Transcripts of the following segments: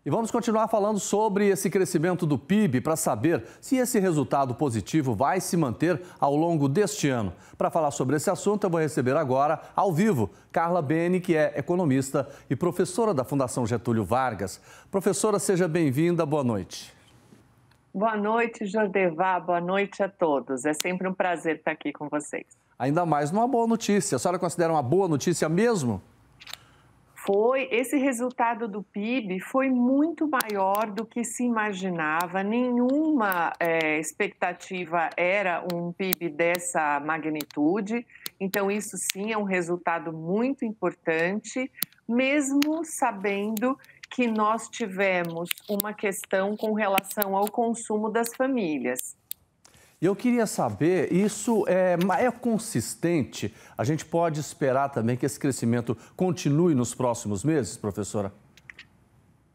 E vamos continuar falando sobre esse crescimento do PIB para saber se esse resultado positivo vai se manter ao longo deste ano. Para falar sobre esse assunto, eu vou receber agora, ao vivo, Carla Bene, que é economista e professora da Fundação Getúlio Vargas. Professora, seja bem-vinda, boa noite. Boa noite, Jordevá, boa noite a todos. É sempre um prazer estar aqui com vocês. Ainda mais numa boa notícia. A senhora considera uma boa notícia mesmo? Esse resultado do PIB foi muito maior do que se imaginava. Nenhuma expectativa era um PIB dessa magnitude. Então, isso sim é um resultado muito importante, mesmo sabendo que nós tivemos uma questão com relação ao consumo das famílias. Eu queria saber, isso é consistente? A gente pode esperar também que esse crescimento continue nos próximos meses, professora?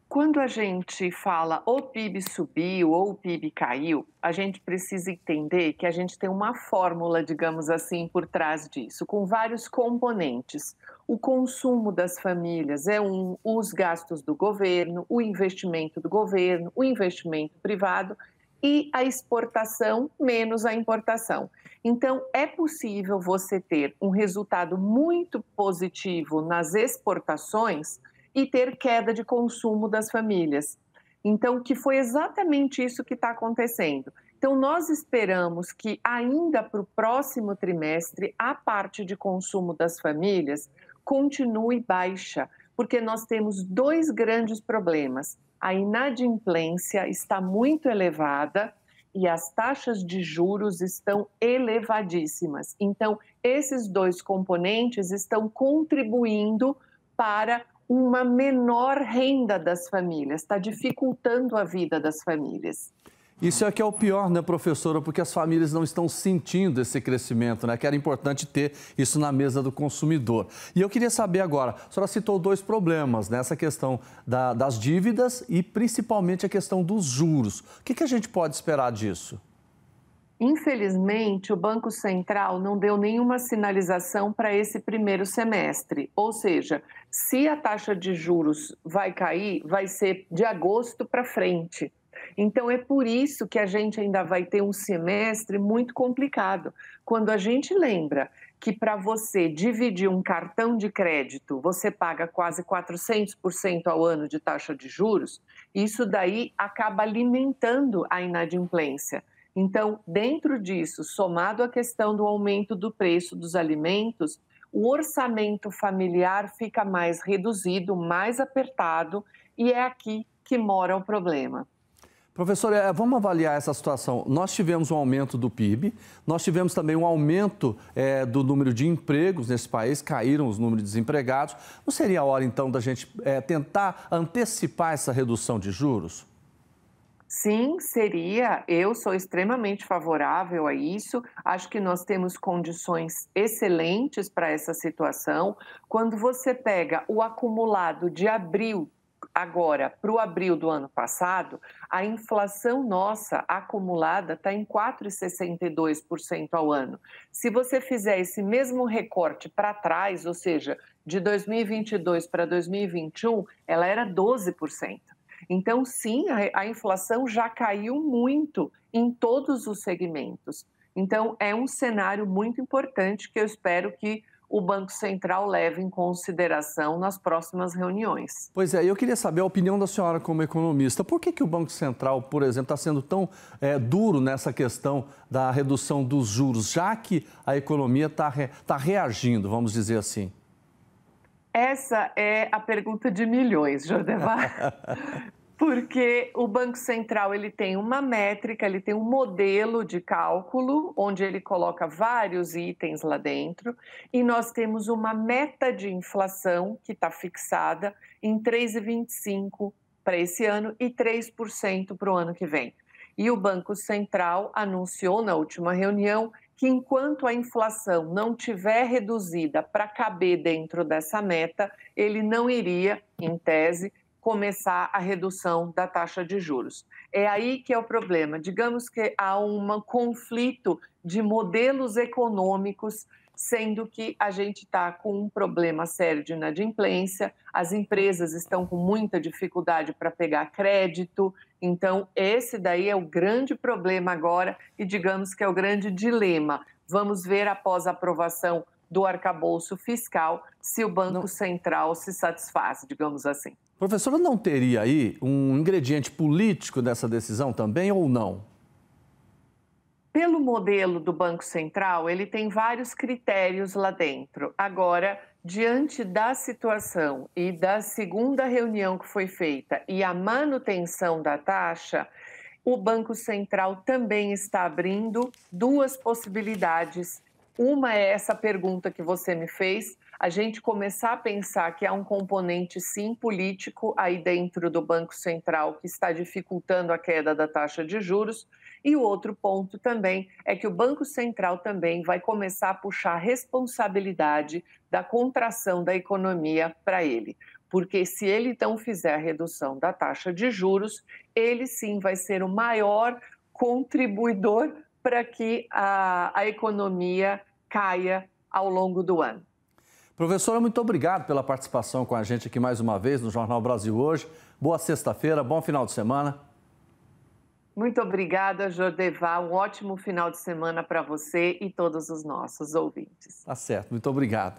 Quando a gente fala o PIB subiu ou o PIB caiu, a gente precisa entender que a gente tem uma fórmula, digamos assim, por trás disso, com vários componentes. O consumo das famílias é os gastos do governo, o investimento do governo, o investimento privado e a exportação menos a importação. Então, é possível você ter um resultado muito positivo nas exportações e ter queda de consumo das famílias. Então, que foi exatamente isso que está acontecendo. Então, nós esperamos que ainda para o próximo trimestre, a parte de consumo das famílias continue baixa, porque nós temos dois grandes problemas. A inadimplência está muito elevada e as taxas de juros estão elevadíssimas. Então, esses dois componentes estão contribuindo para uma menor renda das famílias, está dificultando a vida das famílias. Isso é que é o pior, né, professora? Porque as famílias não estão sentindo esse crescimento, né? Que era importante ter isso na mesa do consumidor. E eu queria saber agora, a senhora citou dois problemas, né? Essa questão das dívidas e principalmente a questão dos juros. O que a gente pode esperar disso? Infelizmente, o Banco Central não deu nenhuma sinalização para esse primeiro semestre. Ou seja, se a taxa de juros vai cair, vai ser de agosto para frente. Então, é por isso que a gente ainda vai ter um semestre muito complicado. Quando a gente lembra que para você dividir um cartão de crédito, você paga quase 400% ao ano de taxa de juros, isso daí acaba alimentando a inadimplência. Então, dentro disso, somado à questão do aumento do preço dos alimentos, o orçamento familiar fica mais reduzido, mais apertado, e é aqui que mora o problema. Professora, vamos avaliar essa situação. Nós tivemos um aumento do PIB, nós tivemos também um aumento do número de empregos nesse país, caíram os números de desempregados. Não seria a hora, então, da gente tentar antecipar essa redução de juros? Sim, seria. Eu sou extremamente favorável a isso. Acho que nós temos condições excelentes para essa situação. Quando você pega o acumulado de abril agora para o abril do ano passado, a inflação nossa acumulada está em 4,62% ao ano. Se você fizer esse mesmo recorte para trás, ou seja, de 2022 para 2021, ela era 12%. Então, sim, a inflação já caiu muito em todos os segmentos. Então, é um cenário muito importante que eu espero que o Banco Central leve em consideração nas próximas reuniões. Pois é, eu queria saber a opinião da senhora como economista. Por que o Banco Central, por exemplo, está sendo tão duro nessa questão da redução dos juros, já que a economia está reagindo, vamos dizer assim? Essa é a pergunta de milhões, Jordevá. Porque o Banco Central ele tem uma métrica, ele tem um modelo de cálculo, onde ele coloca vários itens lá dentro, e nós temos uma meta de inflação que está fixada em 3,25% para esse ano e 3% para o ano que vem. E o Banco Central anunciou na última reunião que enquanto a inflação não tiver reduzida para caber dentro dessa meta, ele não iria, em tese, começar a redução da taxa de juros. É aí que é o problema. Digamos que há um conflito de modelos econômicos sendo que a gente está com um problema sério de inadimplência, as empresas estão com muita dificuldade para pegar crédito, então esse daí é o grande problema agora e digamos que é o grande dilema. Vamos ver após a aprovação do arcabouço fiscal se o Banco Central se satisfaz, digamos assim. Professora, não teria aí um ingrediente político nessa decisão também ou não? Pelo modelo do Banco Central, ele tem vários critérios lá dentro. Agora, diante da situação e da segunda reunião que foi feita e a manutenção da taxa, o Banco Central também está abrindo duas possibilidades. Uma é essa pergunta que você me fez, a gente começar a pensar que há um componente, sim, político aí dentro do Banco Central que está dificultando a queda da taxa de juros. E o outro ponto também é que o Banco Central também vai começar a puxar a responsabilidade da contração da economia para ele. Porque se ele então fizer a redução da taxa de juros, ele sim vai ser o maior contribuidor para que a economia caia ao longo do ano. Professora, muito obrigado pela participação com a gente aqui mais uma vez no Jornal Brasil Hoje. Boa sexta-feira, bom final de semana. Muito obrigada, Jordeval. Um ótimo final de semana para você e todos os nossos ouvintes. Tá certo, muito obrigado.